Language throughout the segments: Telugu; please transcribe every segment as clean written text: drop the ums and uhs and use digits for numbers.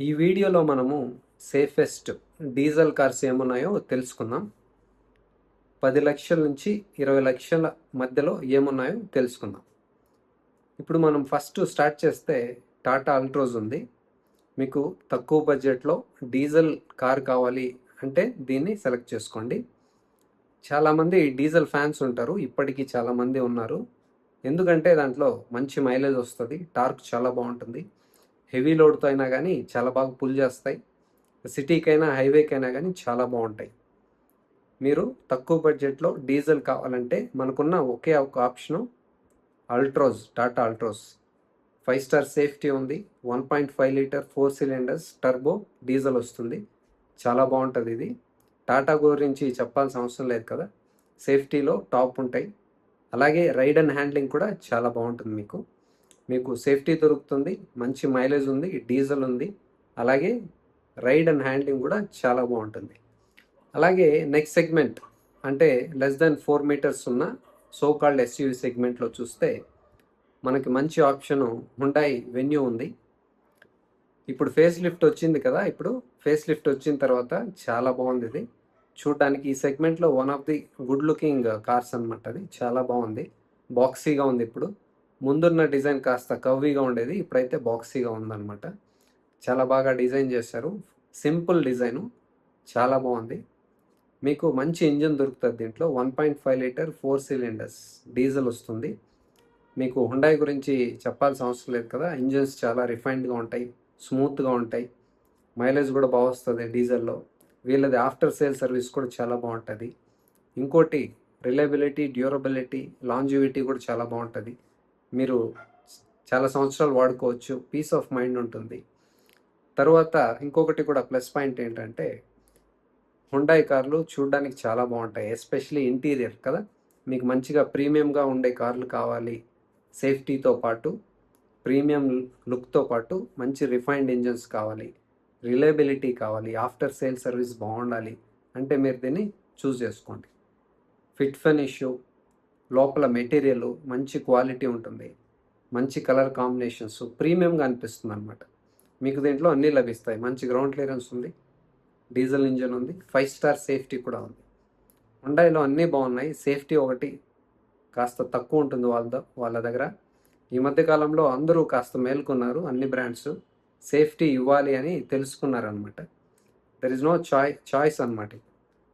ఈ వీడియోలో మనము సేఫెస్ట్ డీజిల్ కార్స్ ఏమున్నాయో తెలుసుకుందాం. 10 లక్షల నుంచి 20 లక్షల మధ్యలో ఏమున్నాయో తెలుసుకుందాం. ఇప్పుడు మనం ఫస్ట్ స్టార్ట్ చేస్తే టాటా అల్ట్రోజ్ ఉంది. మీకు తక్కువ బడ్జెట్లో డీజిల్ కార్ కావాలి అంటే దీన్ని సెలెక్ట్ చేసుకోండి. చాలామంది డీజిల్ ఫ్యాన్స్ ఉంటారు, ఇప్పటికీ చాలామంది ఉన్నారు. ఎందుకంటే దాంట్లో మంచి మైలేజ్ వస్తుంది, టార్క్ చాలా బాగుంటుంది, హెవీ లోడ్తో అయినా కానీ చాలా బాగా పుల్ చేస్తాయి, సిటీకైనా హైవేకైనా కానీ చాలా బాగుంటాయి. మీరు తక్కువ బడ్జెట్లో డీజిల్ కావాలంటే మనకున్న ఒకే ఒక option Altroz, Tata Altroz. 5 star safety ఉంది, 1.5 లీటర్ 4 సిలిండర్స్ టర్బో డీజిల్ వస్తుంది. చాలా బాగుంటుంది ఇది. టాటా గురించి చెప్పాల్సిన అవసరం లేదు కదా, సేఫ్టీలో టాప్ ఉంటాయి. అలాగే రైడ్ అండ్ హ్యాండ్లింగ్ కూడా చాలా బాగుంటుంది. మీకు సేఫ్టీ దొరుకుతుంది, మంచి మైలేజ్ ఉంది, డీజిల్ ఉంది, అలాగే రైడ్ అండ్ హ్యాండ్లింగ్ కూడా చాలా బాగుంటుంది. అలాగే నెక్స్ట్ సెగ్మెంట్ అంటే లెస్ దెన్ 4 మీటర్స్ ఉన్న సో కాల్డ్ ఎస్యూవి సెగ్మెంట్లో చూస్తే మనకి మంచి ఆప్షను హుండాయ్ వెన్యూ ఉంది. ఇప్పుడు ఫేస్ లిఫ్ట్ వచ్చింది కదా, ఇప్పుడు ఫేస్ లిఫ్ట్ వచ్చిన తర్వాత చాలా బాగుంది ఇది చూడడానికి. ఈ సెగ్మెంట్లో one of the good looking cars అనమాట. అది చాలా బాగుంది, బాక్సీగా ఉంది. ఇప్పుడు ముందున్న డిజైన్ కాస్త కవ్వీగా ఉండేది, ఇప్పుడైతే బాక్సీగా ఉందన్నమాట. చాలా బాగా డిజైన్ చేశారు, సింపుల్ డిజైను, చాలా బాగుంది. మీకు మంచి ఇంజిన్ దొరుకుతుంది దీంట్లో. 1.5 లీటర్ 4 సిలిండర్స్ డీజిల్ వస్తుంది. మీకు హుండాయ్ గురించి చెప్పాల్సిన అవసరం లేదు కదా, ఇంజిన్స్ చాలా రిఫైన్డ్గా ఉంటాయి, స్మూత్గా ఉంటాయి, మైలేజ్ కూడా బాగా వస్తుంది డీజిల్లో. వీళ్ళది ఆఫ్టర్ సేల్ సర్వీస్ కూడా చాలా బాగుంటుంది. ఇంకోటి రిలయబిలిటీ, డ్యూరబిలిటీ, లాంజివిటీ కూడా చాలా బాగుంటుంది. మీరు చాలా సంవత్సరాలు వాడుకోవచ్చు, పీస్ ఆఫ్ మైండ్ ఉంటుంది. తర్వాత ఇంకొకటి కూడా ప్లస్ పాయింట్ ఏంటంటే హుండాయ్ కార్లు చూడడానికి చాలా బాగుంటాయి, ఎస్పెషలీ ఇంటీరియర్ కదా. మీకు మంచిగా ప్రీమియంగా ఉండే కార్లు కావాలి, సేఫ్టీతో పాటు ప్రీమియం లుక్తో పాటు మంచి రిఫైన్డ్ ఇంజన్స్ కావాలి, రిలయబిలిటీ కావాలి, ఆఫ్టర్ సేల్ సర్వీస్ బాగుండాలి అంటే మీరు దీన్ని చూస్ చేసుకోండి. ఫిట్ ఫినిష్, లోపల మెటీరియల్ మంచి క్వాలిటీ ఉంటుంది, మంచి కలర్ కాంబినేషన్స్, ప్రీమియంగా అనిపిస్తుంది అనమాట. మీకు దీంట్లో అన్నీ లభిస్తాయి. మంచి గ్రౌండ్ క్లియరెన్స్ ఉంది, డీజిల్ ఇంజన్ ఉంది, 5 స్టార్ సేఫ్టీ కూడా ఉంది. హుండాయ్లో అన్నీ బాగున్నాయి, సేఫ్టీ ఒకటి కాస్త తక్కువ ఉంటుంది వాళ్ళ దగ్గర. ఈ మధ్యకాలంలో అందరూ కాస్త మేల్కొన్నారు, అన్ని బ్రాండ్స్ సేఫ్టీ ఇవ్వాలి అని తెలుసుకున్నారనమాట. దెర్ ఇస్ నో చాయిస్ అనమాట.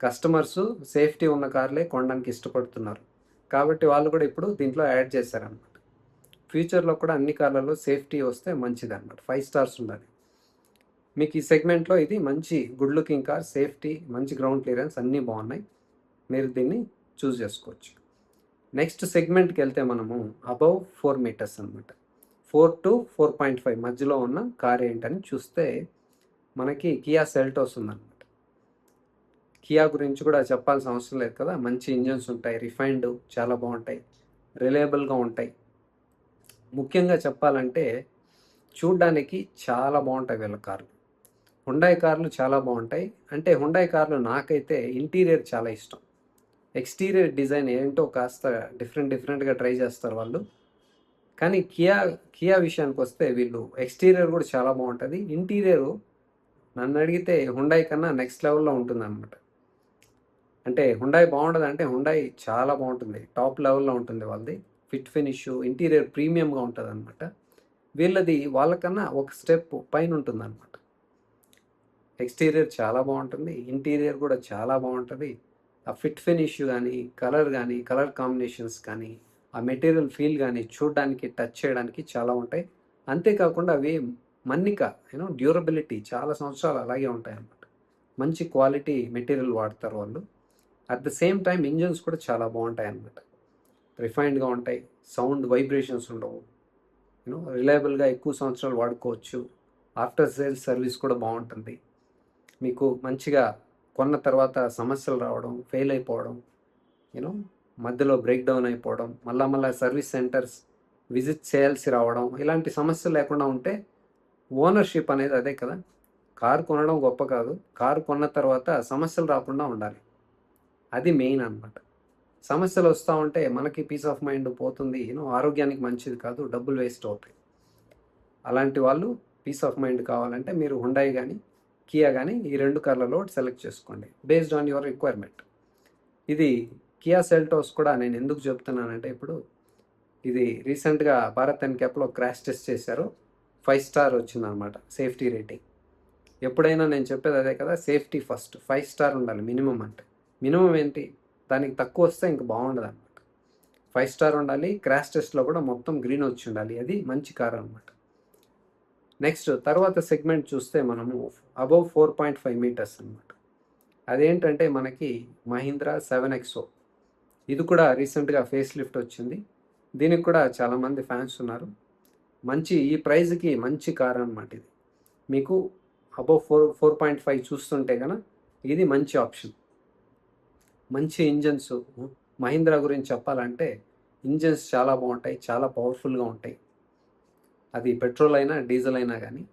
కస్టమర్స్ సేఫ్టీ ఉన్న కార్లే కొనడానికి ఇష్టపడుతున్నారు, కాబట్టి వాళ్ళు కూడా ఇప్పుడు దీంట్లో యాడ్ చేశారనమాట. ఫ్యూచర్లో కూడా అన్ని కార్లలో సేఫ్టీ వస్తే మంచిది అనమాట, 5 స్టార్స్ ఉండాలి. మీకు ఈ సెగ్మెంట్లో ఇది మంచి గుడ్ లుకింగ్ కార్, సేఫ్టీ, మంచి గ్రౌండ్ క్లియరెన్స్ అన్నీ బాగున్నాయి, మీరు దీన్ని చూస్ చేసుకోవచ్చు. నెక్స్ట్ సెగ్మెంట్కి వెళ్తే మనము అబవ్ 4 మీటర్స్ అనమాట, 4 to 4.5 మధ్యలో ఉన్న కార్ ఏంటని చూస్తే మనకి కియా సెల్టోస్ ఉందన్నమాట. కియా గురించి కూడా చెప్పాల్సిన అవసరం లేదు కదా, మంచి ఇంజన్స్ ఉంటాయి, రిఫైన్డ్ చాలా బాగుంటాయి, రిలయబుల్గా ఉంటాయి. ముఖ్యంగా చెప్పాలంటే చూడ్డానికి చాలా బాగుంటాయి వీళ్ళ కార్లు. హుండాయ్ కార్లు చాలా బాగుంటాయి. అంటే హుండాయ్ కార్లు నాకైతే ఇంటీరియర్ చాలా ఇష్టం. ఎక్స్టీరియర్ డిజైన్ ఏంటో కాస్త డిఫరెంట్గా ట్రై చేస్తారు వాళ్ళు. కానీ కియా విషయానికి వస్తే వీళ్ళు ఎక్స్టీరియర్ కూడా చాలా బాగుంటుంది, ఇంటీరియర్ నన్ను అడిగితే హుండాయ్ కన్నా నెక్స్ట్ లెవెల్లో ఉంటుంది అనమాట. అంటే హుండాయ్ బాగుంటుంది అంటే హుండాయ్ చాలా బాగుంటుంది, టాప్ లెవెల్లో ఉంటుంది వాళ్ళది. ఫిట్ ఫినిష్, ఇంటీరియర్ ప్రీమియంగా ఉంటుంది అనమాట. వీళ్ళది వాళ్ళకన్నా ఒక స్టెప్ పైన ఉంటుంది అనమాట. ఎక్స్టీరియర్ చాలా బాగుంటుంది, ఇంటీరియర్ కూడా చాలా బాగుంటుంది. ఆ ఫిట్ ఫినిష్ కానీ, కలర్ కాంబినేషన్స్ కానీ, ఆ మెటీరియల్ ఫీల్ కానీ చూడడానికి, టచ్ చేయడానికి చాలా ఉంటాయి. అంతేకాకుండా అవి మన్నిక, డ్యూరబిలిటీ చాలా సంవత్సరాలు అలాగే ఉంటాయి అన్నమాట. మంచి క్వాలిటీ మెటీరియల్ వాడతారు వాళ్ళు. At the same time engines కూడా చాలా బాగుంటాయి అన్నమాట, రిఫైన్డ్గా ఉంటాయి, సౌండ్ వైబ్రేషన్స్ ఉండవు, రిలయబుల్గా ఎక్కువ సంవత్సరాలు వాడుకోవచ్చు. ఆఫ్టర్ సేల్స్ సర్వీస్ కూడా బాగుంటుంది. మీకు మంచిగా కొన్న తర్వాత సమస్యలు రావడం, ఫెయిల్ అయిపోవడం, మధ్యలో బ్రేక్ డౌన్ అయిపోవడం, మళ్ళా సర్వీస్ సెంటర్స్ విజిట్ చేయాల్సి రావడం, ఇలాంటి సమస్యలు లేకుండా ఉంటే ఓనర్షిప్ అనేది అదే కదా. కారు కొనడం గొప్ప కాదు, కారు కొన్న తర్వాత సమస్యలు రాకుండా ఉండాలి, అది మెయిన్ అనమాట. సమస్యలు వస్తూ ఉంటే మనకి పీస్ ఆఫ్ మైండ్ పోతుంది, ఆరోగ్యానికి మంచిది కాదు, డబ్బులు వేస్ట్ అవుతాయి. అలాంటి వాళ్ళు పీస్ ఆఫ్ మైండ్ కావాలంటే మీరు హుండాయ్ కానీ కియా కానీ ఈ 2 కార్లలో సెలెక్ట్ చేసుకోండి బేస్డ్ ఆన్ యువర్ రిక్వైర్మెంట్. ఇది కియా సెల్టోస్ కూడా నేను ఎందుకు చెప్తున్నానంటే ఇప్పుడు ఇది రీసెంట్గా భారత్ ఎన్క్యాప్లో క్రాష్ టెస్ట్ చేశారు, 5 స్టార్ వచ్చిందనమాట సేఫ్టీ రేటింగ్. ఎప్పుడైనా నేను చెప్పేది అదే కదా, సేఫ్టీ ఫస్ట్, 5 స్టార్ ఉండాలి మినిమం. అంటే మినిమం ఏంటి, దానికి తక్కువ వస్తే ఇంక బాగుండదు అనమాట. 5 స్టార్ ఉండాలి, క్రాష్ టెస్ట్లో కూడా మొత్తం గ్రీన్ వచ్చి ఉండాలి, అది మంచి కార్ అనమాట. నెక్స్ట్ తర్వాత సెగ్మెంట్ చూస్తే మనము అబవ్ 4.5 మీటర్స్ అనమాట. అదేంటంటే మనకి మహీంద్రా 7XO. ఇది కూడా రీసెంట్గా ఫేస్ లిఫ్ట్ వచ్చింది, దీనికి కూడా చాలామంది ఫ్యాన్స్ ఉన్నారు. మంచి ఈ ప్రైజ్కి మంచి కార్ అనమాట ఇది. మీకు అబవ్ 4.5 చూస్తుంటే కనుక ఇది మంచి ఆప్షన్. మంచి ఇంజన్స్, మహీంద్రా గురించి చెప్పాలంటే ఇంజన్స్ చాలా బాగుంటాయి, చాలా పవర్ఫుల్గా ఉంటాయి. అది పెట్రోల్ అయినా డీజిల్ అయినా కానీ.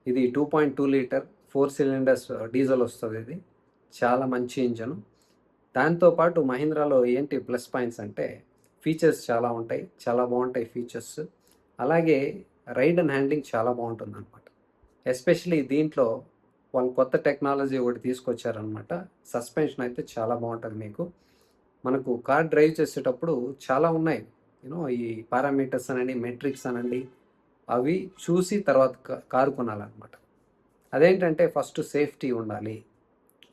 ఇది 2.2 లీటర్ 4 సిలిండర్స్ డీజిల్ వస్తుంది. ఇది చాలా మంచి ఇంజను. దాంతోపాటు మహీంద్రాలో ఏంటి ప్లస్ పాయింట్స్ అంటే ఫీచర్స్ చాలా ఉంటాయి, చాలా బాగుంటాయి ఫీచర్స్. అలాగే రైడ్ అండ్ హ్యాండ్లింగ్ చాలా బాగుంటుంది అనమాట. ఎస్పెషలీ దీంట్లో వాళ్ళు కొత్త టెక్నాలజీ ఒకటి తీసుకొచ్చారనమాట. సస్పెన్షన్ అయితే చాలా బాగుంటుంది మీకు. మనకు కార్ డ్రైవ్ చేసేటప్పుడు చాలా ఉన్నాయి, ఈ పారామీటర్స్ అనండి, మెట్రిక్స్ అనండి, అవి చూసి తర్వాత కారు కొనాలన్నమాట. అదేంటంటే ఫస్ట్ సేఫ్టీ ఉండాలి,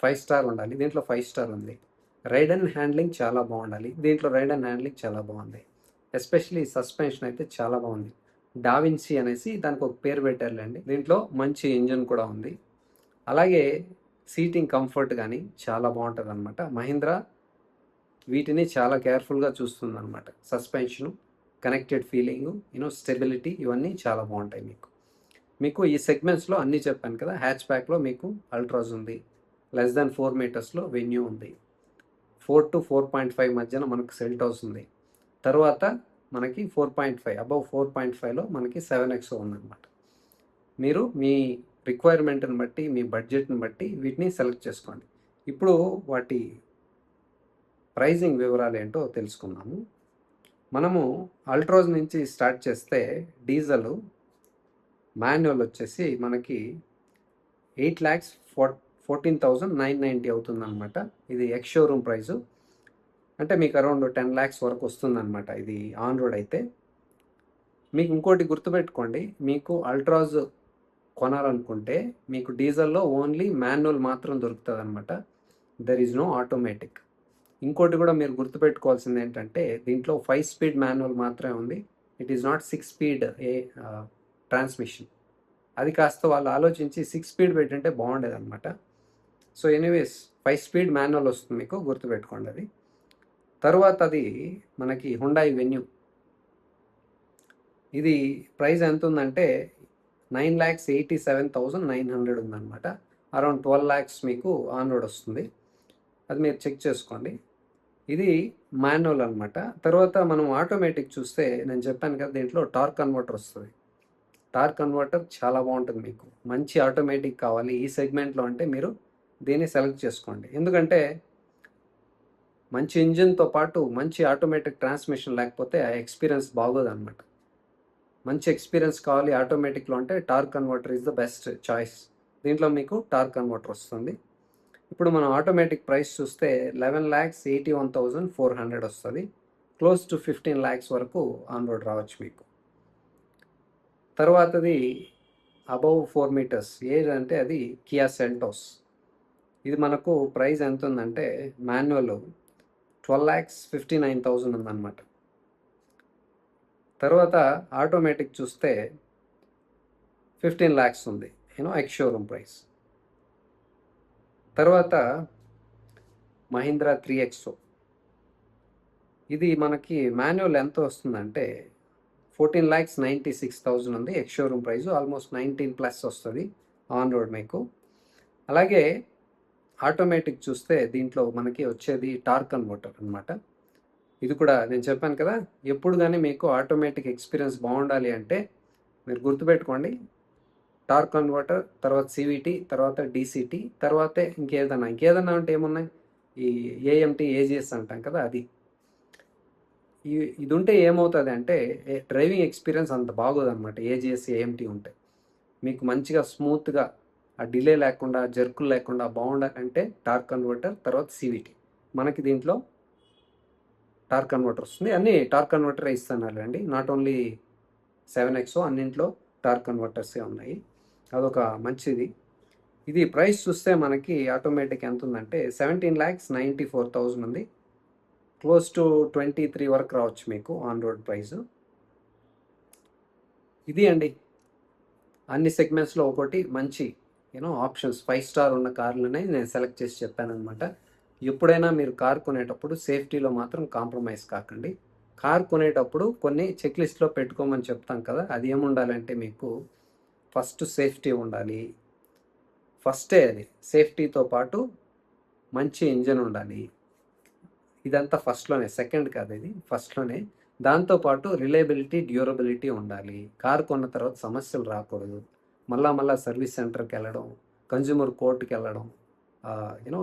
5 స్టార్ ఉండాలి, దీంట్లో 5 స్టార్ ఉంది. రైడ్ అండ్ హ్యాండ్లింగ్ చాలా బాగుండాలి, దీంట్లో రైడ్ అండ్ హ్యాండ్లింగ్ చాలా బాగుంది. ఎస్పెషలీ సస్పెన్షన్ అయితే చాలా బాగుంది. డావిన్సీ అనేసి దానికి ఒక పేరు పెట్టారులేండి. దీంట్లో మంచి ఇంజన్ కూడా ఉంది. అలాగే సీటింగ్ కంఫర్ట్ కానీ చాలా బాగుంటుంది అనమాట. మహీంద్రా వీటిని చాలా కేర్ఫుల్గా చూస్తుంది అనమాట. సస్పెన్షను, కనెక్టెడ్ ఫీలింగు, స్టెబిలిటీ, ఇవన్నీ చాలా బాగుంటాయి మీకు ఈ సెగ్మెంట్స్లో అన్నీ చెప్పాను కదా. హ్యాచ్ బ్యాక్లో మీకు అల్ట్రాజ్ ఉంది, లెస్ దాన్ 4 మీటర్స్లో వెన్యూ ఉంది, 4 to 4.5 మధ్యన మనకు సెల్టోస్ ఉంది. తర్వాత మనకి 4.5 అబవ్ 4.5లో మనకి 7XO ఉందన్నమాట. మీరు మీ రిక్వైర్మెంట్ని బట్టి, మీ బడ్జెట్ని బట్టి వీటిని సెలెక్ట్ చేసుకోండి. ఇప్పుడు వాటి ప్రైజింగ్ వివరాలు ఏంటో తెలుసుకుందాము. మనము అల్ట్రాజ్ నుంచి స్టార్ట్ చేస్తే డీజిల్ మాన్యువల్ వచ్చేసి మనకి 8,14,990 అవుతుందన్నమాట. ఇది ఎక్స్ షోరూమ్ ప్రైజు. అంటే మీకు అరౌండ్ 10 lakhs వరకు వస్తుందన్నమాట ఇది ఆన్ రోడ్ అయితే. మీకు ఇంకోటి గుర్తుపెట్టుకోండి, మీకు అల్ట్రాజ్ కొనాలనుకుంటే మీకు డీజిల్లో ఓన్లీ మాన్యువల్ మాత్రం దొరుకుతుంది అనమాట. There is no automatic. ఇంకోటి కూడా మీరు గుర్తుపెట్టుకోవాల్సింది ఏంటంటే దీంట్లో 5 స్పీడ్ మాన్యువల్ మాత్రమే ఉంది. It is not 6 speed transmission. అది కాస్త వాళ్ళు ఆలోచించి 6 స్పీడ్ పెట్టింటే బాగుండేది అనమాట. సో ఎనీవేస్ 5 స్పీడ్ మాన్యువల్ వస్తుంది, మీకు గుర్తుపెట్టుకోండి అది. తర్వాత అది మనకి హుండాయ్ వెన్యూ. ఇది ప్రైస్ ఎంత ఉందంటే 9,87,900 ఉందన్నమాట. అరౌండ్ 12 lakhs మీకు ఆన్ రోడ్ వస్తుంది, అది మీరు చెక్ చేసుకోండి. ఇది మాన్యువల్ అనమాట. తర్వాత మనం ఆటోమేటిక్ చూస్తే నేను చెప్పాను కదా, దీంట్లో టార్క్ కన్వర్టర్ వస్తుంది. టార్క్ కన్వర్టర్ చాలా బాగుంటుంది. మీకు మంచి ఆటోమేటిక్ కావాలి ఈ సెగ్మెంట్లో అంటే మీరు దీన్ని సెలెక్ట్ చేసుకోండి. ఎందుకంటే మంచి ఇంజిన్తో పాటు మంచి ఆటోమేటిక్ ట్రాన్స్మిషన్ లేకపోతే ఆ ఎక్స్పీరియన్స్ బాగోదు అనమాట. మంచి ఎక్స్పీరియన్స్ కావాలి ఆటోమేటిక్లో అంటే torque converter is the best choice. దీంట్లో మీకు టార్క్ కన్వర్టర్ వస్తుంది. ఇప్పుడు మనం ఆటోమేటిక్ ప్రైస్ చూస్తే 11,81,400 వస్తుంది. క్లోజ్ టు 15 lakhs వరకు ఆన్ రోడ్ రావచ్చు మీకు. తర్వాతది అబవ్ 4 మీటర్స్ ఏదంటే అది కియా సెల్టోస్. ఇది మనకు ప్రైస్ ఎంత ఉందంటే మాన్యువల్ 12,59,000 ఉందన్నమాట. తర్వాత ఆటోమేటిక్ చూస్తే 15 lakhs ఉంది, ఎక్స్ షోరూమ్ ప్రైస్. తర్వాత మహీంద్రా 3XO. ఇది మనకి మాన్యువల్ ఎంత వస్తుందంటే 14,96,000 ఉంది, ఎక్స్ షోరూమ్ ప్రైస్ ఆల్మోస్ట్ 19+ వస్తుంది ఆన్ రోడ్ మీకు. అలాగే ఆటోమేటిక్ చూస్తే దీంట్లో మనకి వచ్చేది టార్క్ కన్వర్టర్ అనమాట. ఇది కూడా నేను చెప్పాను కదా, ఎప్పుడు కానీ మీకు ఆటోమేటిక్ ఎక్స్పీరియన్స్ బాగుండాలి అంటే మీరు గుర్తుపెట్టుకోండి టార్క్ కన్వర్టర్, తర్వాత CVT, తర్వాత DCT, తర్వాత ఇంకేదన్నా అంటే ఏమున్నాయి, ఈ AMT AGS అంటాం కదా, అది ఇది ఉంటే ఏమవుతుంది అంటే డ్రైవింగ్ ఎక్స్పీరియన్స్ అంత బాగోదు అనమాట. AGS AMT ఉంటే మీకు మంచిగా స్మూత్గా ఆ డిలే లేకుండా జర్కులు లేకుండా బాగుండాలంటే టార్క్ కన్వర్టర్, తర్వాత CVT. మనకి దీంట్లో టార్క్ కన్వర్టర్ వస్తుంది. అన్నీ టార్క్ కన్వర్టర్ ఇస్తున్నారండి. నాట్ ఓన్లీ 7X అన్నింట్లో టార్క్ కన్వర్టర్సే ఉన్నాయి. అదొక మంచిది. ఇది ప్రైస్ చూస్తే మనకి ఆటోమేటిక్ ఎంత ఉందంటే 17,94,000 ఉంది. క్లోజ్ టు 23 వరకు రావచ్చు మీకు ఆన్ రోడ్ ప్రైస్. ఇది అండి, అన్ని సెగ్మెంట్స్లో ఒకటి మంచి ఆప్షన్స్ 5 స్టార్ ఉన్న కార్లనే నేను సెలెక్ట్ చేసి చెప్పానమాట. ఎప్పుడైనా మీరు కార్ కొనేటప్పుడు సేఫ్టీలో మాత్రం కాంప్రమైజ్ కాకండి. కార్ కొనేటప్పుడు కొన్ని చెక్ లిస్ట్లో పెట్టుకోమని చెప్తాం కదా, అది ఏముండాలంటే మీకు ఫస్ట్ సేఫ్టీ ఉండాలి. ఫస్టే అది సేఫ్టీతో పాటు మంచి ఇంజన్ ఉండాలి. ఇదంతా ఫస్ట్లోనే, సెకండ్ కాదు, ఇది ఫస్ట్లోనే. దాంతోపాటు రిలయబిలిటీ, డ్యూరబిలిటీ ఉండాలి. కార్ కొన్న తర్వాత సమస్యలు రాకూడదు. మళ్ళా సర్వీస్ సెంటర్కి వెళ్ళడం, కన్జ్యూమర్ కోర్టుకి వెళ్ళడం,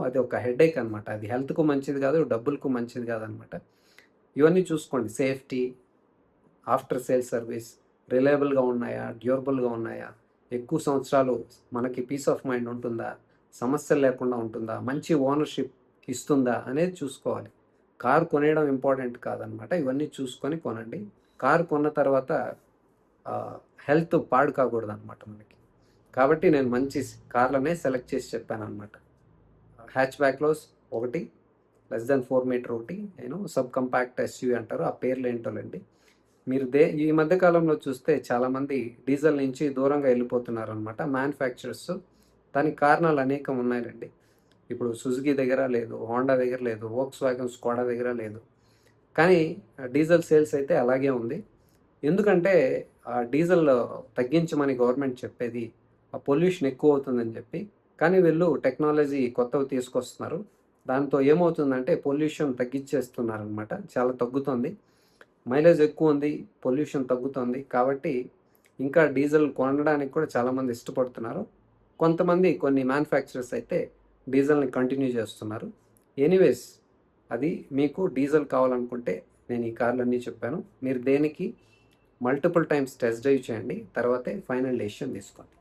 అది ఒక హెడేక్ అనమాట. అది హెల్త్కు మంచిది కాదు, డబ్బులకు మంచిది కాదనమాట. ఇవన్నీ చూసుకోండి. సేఫ్టీ, ఆఫ్టర్ సేల్ సర్వీస్ రిలయబుల్గా ఉన్నాయా, డ్యూరబుల్గా ఉన్నాయా, ఎక్కువ సంవత్సరాలు మనకి పీస్ ఆఫ్ మైండ్ ఉంటుందా, సమస్యలు లేకుండా ఉంటుందా, మంచి ఓనర్షిప్ ఇస్తుందా అనేది చూసుకోవాలి. కారు కొనేయడం ఇంపార్టెంట్ కాదనమాట. ఇవన్నీ చూసుకొని కొనండి. కారు కొన్న తర్వాత హెల్త్ పాడు కాకూడదు అనమాట మనకి. కాబట్టి నేను మంచి కార్లనే సెలెక్ట్ చేసి చెప్పాను అనమాట. హ్యాచ్ బ్యాక్లో ఒకటి, లెస్ దెన్ 4 మీటర్ ఒకటి, సబ్ కంపాక్ట్ SUV అంటారు. ఆ పేర్లు ఏంటోలేండి. మీరు ఈ మధ్యకాలంలో చూస్తే చాలామంది డీజిల్ నుంచి దూరంగా వెళ్ళిపోతున్నారు అనమాట మ్యానుఫ్యాక్చరర్స్. దానికి కారణాలు అనేకం ఉన్నాయండి. ఇప్పుడు సుజుకి దగ్గర లేదు, హోండా దగ్గర లేదు, వోక్స్వాగన్ స్కోడా దగ్గర లేదు. కానీ డీజిల్ సేల్స్ అయితే అలాగే ఉంది. ఎందుకంటే ఆ డీజిల్ తగ్గించమని గవర్నమెంట్ చెప్పేది ఆ పొల్యూషన్ ఎక్కువ అవుతుందని చెప్పి. కానీ వీళ్ళు టెక్నాలజీ కొత్తవి తీసుకొస్తున్నారు. దాంతో ఏమవుతుందంటే పొల్యూషన్ తగ్గించేస్తున్నారనమాట. చాలా తగ్గుతుంది, మైలేజ్ ఎక్కువ ఉంది, పొల్యూషన్ తగ్గుతుంది. కాబట్టి ఇంకా డీజిల్ కొనడానికి కూడా చాలామంది ఇష్టపడుతున్నారు. కొంతమంది కొన్ని మ్యానుఫ్యాక్చరర్స్ అయితే డీజిల్ని కంటిన్యూ చేస్తున్నారు. ఎనీవేస్, అది మీకు డీజిల్ కావాలనుకుంటే నేను ఈ కార్లన్నీ చెప్పాను. మీరు దేనికి మల్టిపుల్ టైమ్స్ టెస్ట్ డ్రైవ్ చేయండి, తర్వాతే ఫైనల్ డెసిషన్ తీసుకోండి.